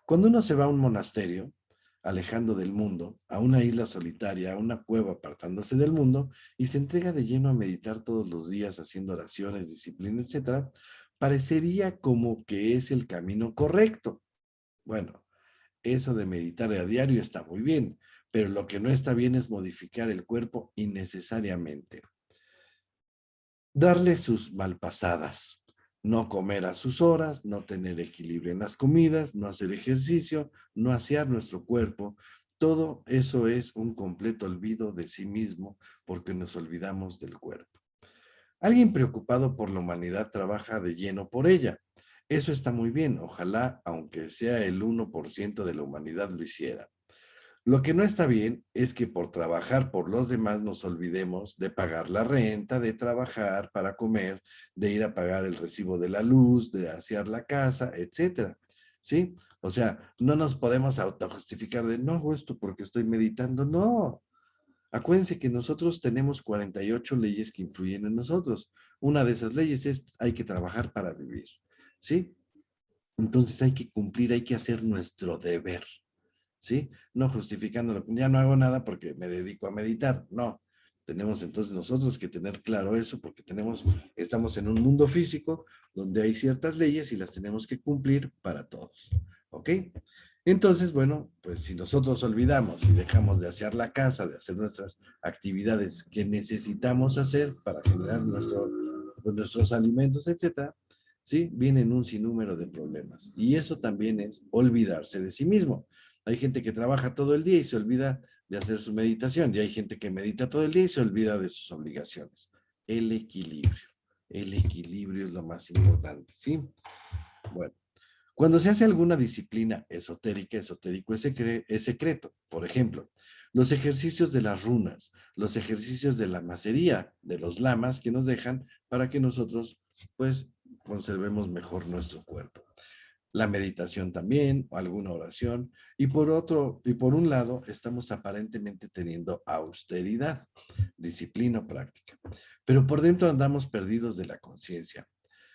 Cuando uno se va a un monasterio, alejando del mundo, a una isla solitaria, a una cueva apartándose del mundo, y se entrega de lleno a meditar todos los días haciendo oraciones, disciplina, etcétera, parecería como que es el camino correcto. Bueno, eso de meditar a diario está muy bien, pero lo que no está bien es modificar el cuerpo innecesariamente. Darle sus malpasadas, no comer a sus horas, no tener equilibrio en las comidas, no hacer ejercicio, no asear nuestro cuerpo. Todo eso es un completo olvido de sí mismo porque nos olvidamos del cuerpo. Alguien preocupado por la humanidad trabaja de lleno por ella. Eso está muy bien. Ojalá, aunque sea el 1% de la humanidad lo hiciera. Lo que no está bien es que por trabajar por los demás nos olvidemos de pagar la renta, de trabajar para comer, de ir a pagar el recibo de la luz, de asear la casa, etcétera. ¿Sí? O sea, no nos podemos autojustificar de no hago esto porque estoy meditando. No. Acuérdense que nosotros tenemos 48 leyes que influyen en nosotros. Una de esas leyes es hay que trabajar para vivir. ¿Sí? Entonces hay que cumplir, hay que hacer nuestro deber. ¿Sí? No justificándolo, ya no hago nada porque me dedico a meditar, no. Tenemos entonces nosotros que tener claro eso porque estamos en un mundo físico donde hay ciertas leyes y las tenemos que cumplir para todos, ¿ok? Entonces, bueno, pues si nosotros olvidamos y dejamos de hacer la casa, de hacer nuestras actividades que necesitamos hacer para generar pues, nuestros alimentos, etcétera, ¿sí? Vienen un sinnúmero de problemas. Y eso también es olvidarse de sí mismo. Hay gente que trabaja todo el día y se olvida de hacer su meditación. Y hay gente que medita todo el día y se olvida de sus obligaciones. El equilibrio. El equilibrio es lo más importante, ¿sí? Bueno, cuando se hace alguna disciplina esotérica, esotérico es secreto. Por ejemplo, los ejercicios de las runas, los ejercicios de la macería, de los lamas que nos dejan para que nosotros, pues, conservemos mejor nuestro cuerpo. La meditación también, o alguna oración, y por un lado, estamos aparentemente teniendo austeridad, disciplina práctica, pero por dentro andamos perdidos de la conciencia.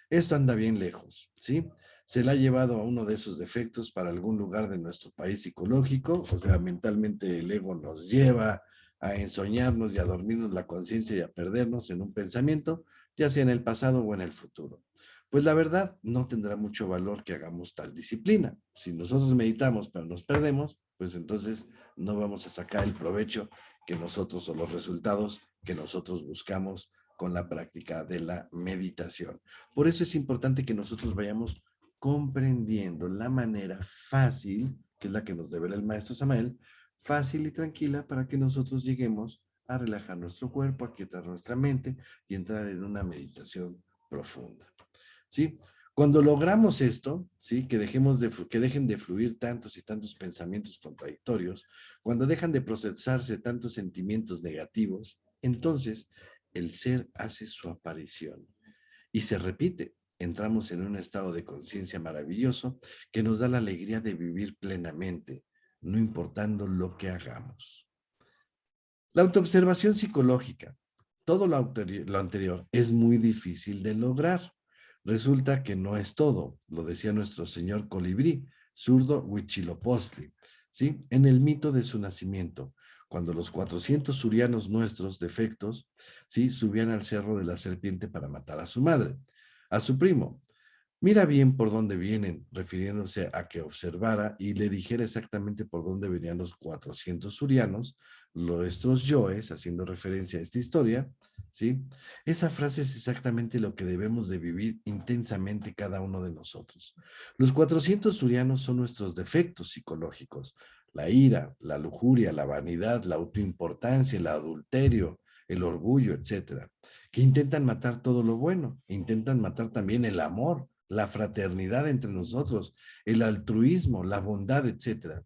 Esto anda bien lejos, ¿sí? Se la ha llevado a uno de esos defectos para algún lugar de nuestro país psicológico, o sea, mentalmente el ego nos lleva a ensoñarnos y a dormirnos la conciencia y a perdernos en un pensamiento, ya sea en el pasado o en el futuro. Pues la verdad no tendrá mucho valor que hagamos tal disciplina. Si nosotros meditamos pero nos perdemos, pues entonces no vamos a sacar el provecho que nosotros o los resultados que nosotros buscamos con la práctica de la meditación. Por eso es importante que nosotros vayamos comprendiendo la manera fácil, que es la que nos devela el maestro Samael, fácil y tranquila para que nosotros lleguemos a relajar nuestro cuerpo, a quietar nuestra mente y entrar en una meditación profunda. ¿Sí? Cuando logramos esto, ¿sí? Que dejen de fluir tantos y tantos pensamientos contradictorios, cuando dejan de procesarse tantos sentimientos negativos, entonces el ser hace su aparición y se repite. Entramos en un estado de conciencia maravilloso que nos da la alegría de vivir plenamente, no importando lo que hagamos. La autoobservación psicológica. Todo lo anterior es muy difícil de lograr. Resulta que no es todo, lo decía nuestro señor Colibrí, zurdo Huitzilopochtli, ¿sí? En el mito de su nacimiento, cuando los 400 surianos nuestros defectos, ¿sí? Subían al cerro de la serpiente para matar a su madre, a su primo. Mira bien por dónde vienen, refiriéndose a que observara y le dijera exactamente por dónde venían los 400 surianos, nuestros yoes, haciendo referencia a esta historia, ¿sí? Esa frase es exactamente lo que debemos de vivir intensamente cada uno de nosotros. Los 400 surianos son nuestros defectos psicológicos, la ira, la lujuria, la vanidad, la autoimportancia, el adulterio, el orgullo, etcétera, que intentan matar todo lo bueno, intentan matar también el amor, la fraternidad entre nosotros, el altruismo, la bondad, etcétera.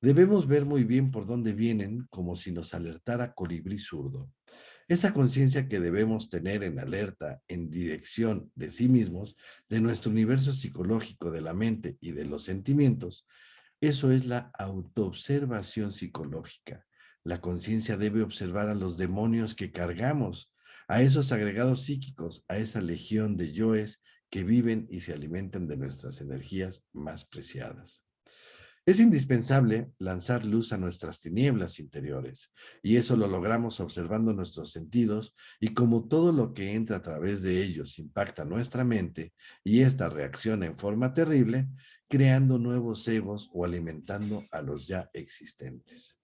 Debemos ver muy bien por dónde vienen, como si nos alertara colibrí zurdo. Esa conciencia que debemos tener en alerta, en dirección de sí mismos, de nuestro universo psicológico, de la mente y de los sentimientos, eso es la autoobservación psicológica. La conciencia debe observar a los demonios que cargamos, a esos agregados psíquicos, a esa legión de yoes que viven y se alimentan de nuestras energías más preciadas. Es indispensable lanzar luz a nuestras tinieblas interiores, y eso lo logramos observando nuestros sentidos, y como todo lo que entra a través de ellos impacta nuestra mente, y ésta reacciona en forma terrible, creando nuevos egos o alimentando a los ya existentes.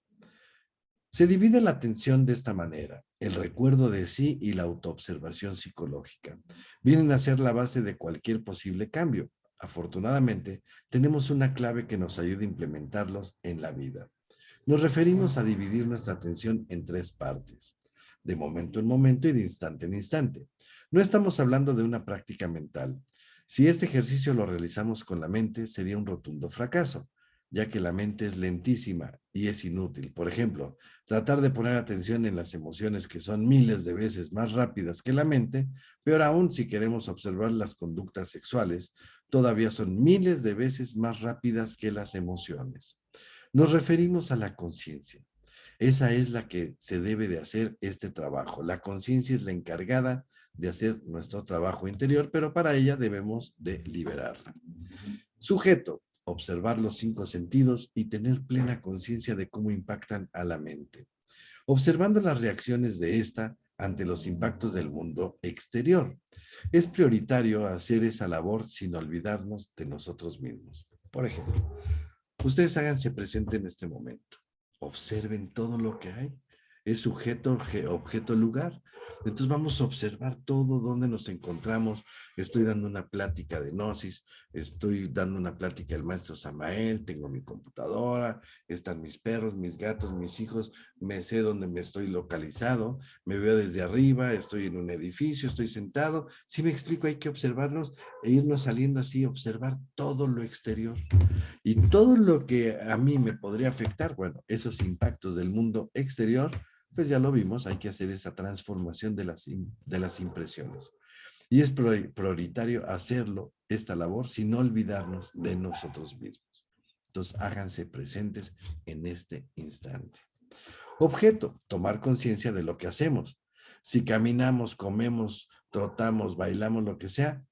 Se divide la atención de esta manera: el recuerdo de sí y la autoobservación psicológica. Vienen a ser la base de cualquier posible cambio. Afortunadamente, tenemos una clave que nos ayuda a implementarlos en la vida. Nos referimos a dividir nuestra atención en tres partes: de momento en momento y de instante en instante. No estamos hablando de una práctica mental. Si este ejercicio lo realizamos con la mente, sería un rotundo fracaso, ya que la mente es lentísima y es inútil. Por ejemplo, tratar de poner atención en las emociones, que son miles de veces más rápidas que la mente, peor aún si queremos observar las conductas sexuales, todavía son miles de veces más rápidas que las emociones. Nos referimos a la conciencia. Esa es la que se debe de hacer este trabajo. La conciencia es la encargada de hacer nuestro trabajo interior, pero para ella debemos de liberarla. Sujeto: observar los cinco sentidos y tener plena conciencia de cómo impactan a la mente, observando las reacciones de esta ante los impactos del mundo exterior. Es prioritario hacer esa labor sin olvidarnos de nosotros mismos. Por ejemplo, ustedes háganse presente en este momento. Observen todo lo que hay. Es sujeto, objeto, lugar. Entonces vamos a observar todo donde nos encontramos. Estoy dando una plática de Gnosis, estoy dando una plática del maestro Samael, tengo mi computadora, están mis perros, mis gatos, mis hijos, me sé dónde me estoy localizado, me veo desde arriba, estoy en un edificio, estoy sentado. Si me explico, hay que observarlos e irnos saliendo así, observar todo lo exterior. Y todo lo que a mí me podría afectar, bueno, esos impactos del mundo exterior, pues ya lo vimos, hay que hacer esa transformación de las impresiones. Y es prioritario hacerlo, esta labor, sin olvidarnos de nosotros mismos. Entonces, háganse presentes en este instante. Objeto: tomar conciencia de lo que hacemos. Si caminamos, comemos, trotamos, bailamos, lo que sea,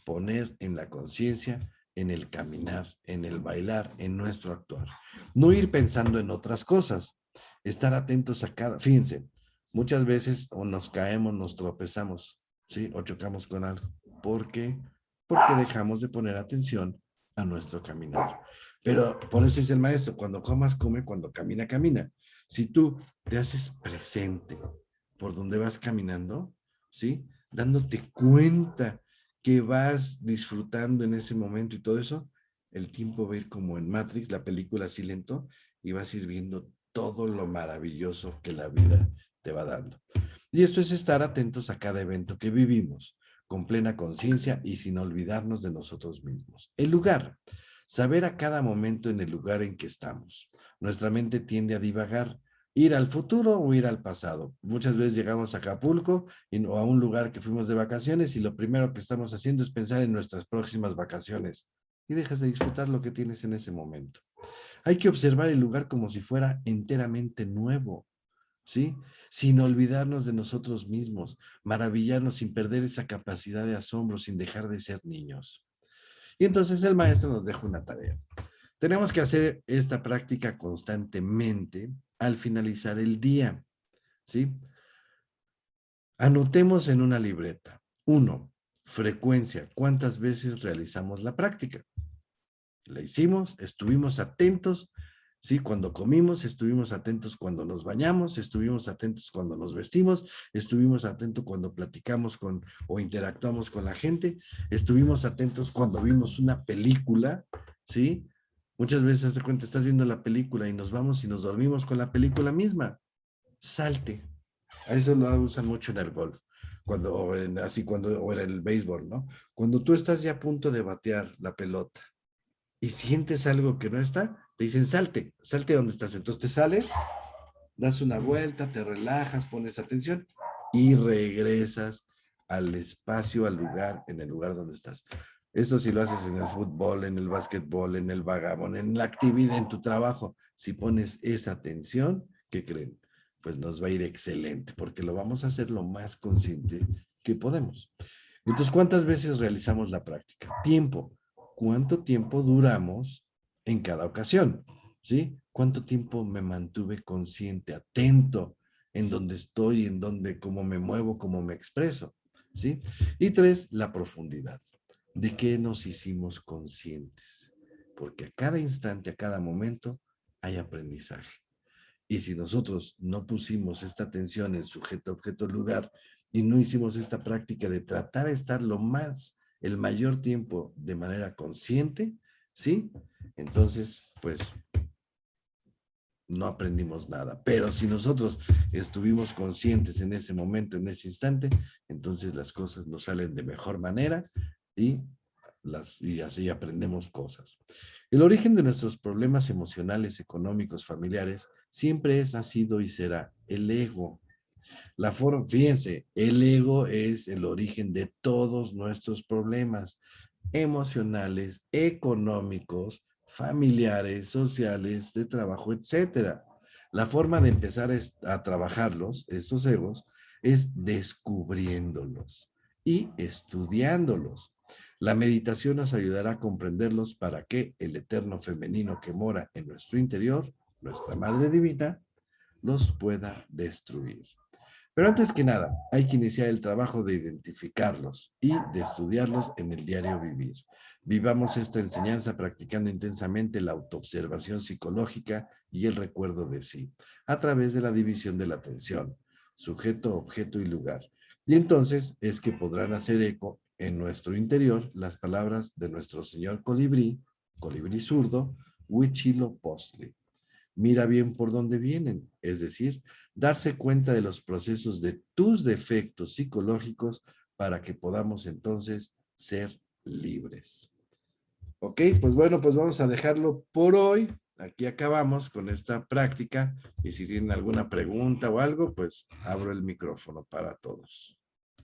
poner en la conciencia, en el caminar, en el bailar, en nuestro actuar. No ir pensando en otras cosas. Estar atentos a cada... Fíjense, muchas veces o nos caemos, nos tropezamos, ¿sí? O chocamos con algo. ¿Por qué? Porque dejamos de poner atención a nuestro caminar. Pero por eso dice el maestro: cuando comas, come; cuando camina, camina. Si tú te haces presente por donde vas caminando, ¿sí? Dándote cuenta que vas disfrutando en ese momento y todo eso, el tiempo va a ir como en Matrix, la película así lento, y vas a ir viendo todo lo maravilloso que la vida te va dando. Y esto es estar atentos a cada evento que vivimos, con plena conciencia y sin olvidarnos de nosotros mismos. El lugar: saber a cada momento en el lugar en que estamos. Nuestra mente tiende a divagar, ir al futuro o ir al pasado. Muchas veces llegamos a Acapulco o a un lugar que fuimos de vacaciones y lo primero que estamos haciendo es pensar en nuestras próximas vacaciones y dejas de disfrutar lo que tienes en ese momento. Hay que observar el lugar como si fuera enteramente nuevo, ¿sí? Sin olvidarnos de nosotros mismos, maravillarnos sin perder esa capacidad de asombro, sin dejar de ser niños. Y entonces el maestro nos deja una tarea. Tenemos que hacer esta práctica constantemente al finalizar el día, ¿sí? Anotemos en una libreta. 1. Frecuencia: ¿cuántas veces realizamos la práctica? La hicimos, estuvimos atentos, ¿sí? Cuando comimos, estuvimos atentos cuando nos bañamos, estuvimos atentos cuando nos vestimos, estuvimos atentos cuando platicamos con o interactuamos con la gente, estuvimos atentos cuando vimos una película, ¿sí? Muchas veces, haz de cuenta, estás viendo la película y nos vamos y nos dormimos con la película misma. Salte. A eso lo usan mucho en el golf, o en el béisbol, ¿no? Cuando tú estás ya a punto de batear la pelota y sientes algo que no está, te dicen salte, salte donde estás. Entonces te sales, das una vuelta, te relajas, pones atención y regresas al espacio, al lugar, en el lugar donde estás. Esto si lo haces en el fútbol, en el básquetbol, en el vagabond, en la actividad, en tu trabajo, si pones esa atención, ¿qué creen? Pues nos va a ir excelente, porque lo vamos a hacer lo más consciente que podemos. Entonces, ¿cuántas veces realizamos la práctica? Tiempo. ¿Cuánto tiempo duramos en cada ocasión, ¿sí? ¿Cuánto tiempo me mantuve consciente, atento en dónde estoy, en dónde, cómo me muevo, cómo me expreso, ¿sí? Y tres, la profundidad. ¿De qué nos hicimos conscientes? Porque a cada instante, a cada momento, hay aprendizaje. Y si nosotros no pusimos esta atención en sujeto, objeto, lugar, y no hicimos esta práctica de tratar de estar el mayor tiempo de manera consciente, ¿sí? Entonces, pues, no aprendimos nada. Pero si nosotros estuvimos conscientes en ese momento, en ese instante, entonces las cosas nos salen de mejor manera y, y así aprendemos cosas. El origen de nuestros problemas emocionales, económicos, familiares, siempre ha sido y será el ego. Fíjense, el ego es el origen de todos nuestros problemas emocionales, económicos, familiares, sociales, de trabajo, etcétera. La forma de empezar a trabajarlos, estos egos, es descubriéndolos y estudiándolos. La meditación nos ayudará a comprenderlos para que el eterno femenino que mora en nuestro interior, nuestra Madre Divina, los pueda destruir. Pero antes que nada, hay que iniciar el trabajo de identificarlos y de estudiarlos en el diario vivir. Vivamos esta enseñanza practicando intensamente la autoobservación psicológica y el recuerdo de sí, a través de la división de la atención, sujeto, objeto y lugar. Y entonces es que podrán hacer eco en nuestro interior las palabras de nuestro señor colibrí, colibrí zurdo, Huitzilopochtli. Mira bien por dónde vienen, es decir, darse cuenta de los procesos de tus defectos psicológicos para que podamos entonces ser libres. Ok, pues bueno, pues vamos a dejarlo por hoy. Aquí acabamos con esta práctica y si tienen alguna pregunta o algo, pues abro el micrófono para todos.